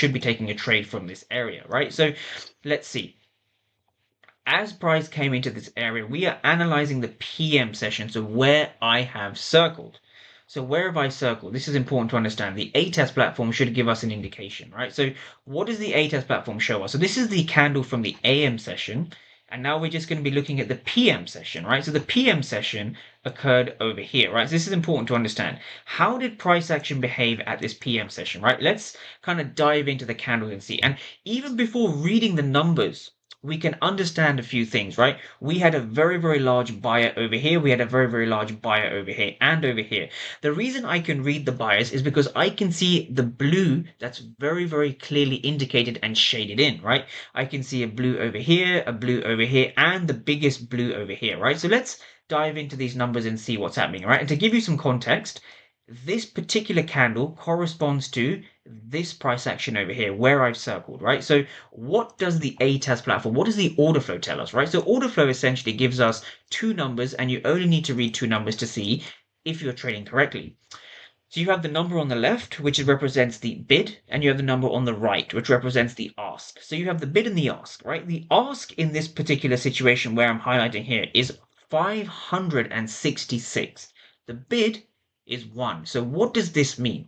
should be taking a trade from this area, right? So let's see. As price came into this area, we are analyzing the PM session, so where I have circled. So where have I circled? This is important to understand. The A-test platform should give us an indication, right? So what does the A-test platform show us? So this is the candle from the AM session, and now we're just going to be looking at the PM session, right? So the PM session occurred over here, right? So this is important to understand. How did price action behave at this PM session, right? Let's kind of dive into the candles and see. And even before reading the numbers, we can understand a few things, right? We had a very, very large buyer over here. We had a very, very large buyer over here and over here. The reason I can read the buyers is because I can see the blue that's very, very clearly indicated and shaded in, right? I can see a blue over here, a blue over here, and the biggest blue over here, right? So let's dive into these numbers and see what's happening, right? And to give you some context, this particular candle corresponds to this price action over here where I've circled, right? So what does the A-test platform, what does the order flow tell us, right? So order flow essentially gives us two numbers, and you only need to read two numbers to see if you're trading correctly. So you have the number on the left, which represents the bid, and you have the number on the right, which represents the ask. So you have the bid and the ask, right? The ask in this particular situation where I'm highlighting here is 566. The bid is 1. So what does this mean?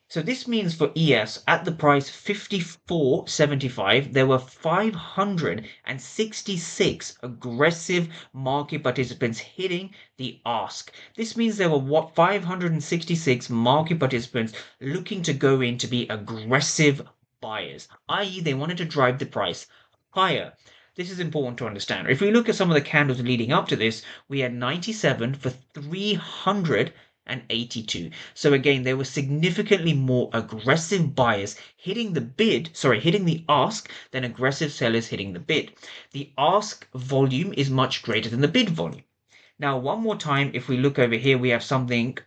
So this means for ES at the price 54.75, there were 566 aggressive market participants hitting the ask. This means there were 566 market participants looking to go in to be aggressive buyers, i.e. they wanted to drive the price higher. This is important to understand. If we look at some of the candles leading up to this, we had 97 for 382. So again, there were significantly more aggressive buyers hitting the ask than aggressive sellers hitting the bid. The ask volume is much greater than the bid volume. Now, one more time, if we look over here, we have something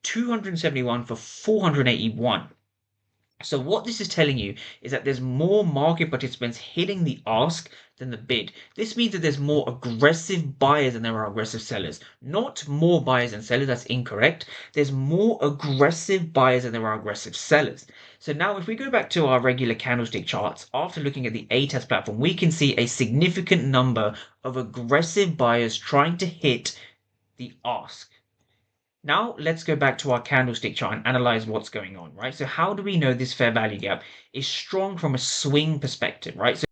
271 for 481. So what this is telling you is that there's more market participants hitting the ask than the bid. This means that there's more aggressive buyers than there are aggressive sellers. Not more buyers than sellers, that's incorrect. There's more aggressive buyers than there are aggressive sellers. So now if we go back to our regular candlestick charts, after looking at the A-test platform, we can see a significant number of aggressive buyers trying to hit the ask. Now let's go back to our candlestick chart and analyze what's going on, right? So how do we know this fair value gap is strong from a swing perspective, right? So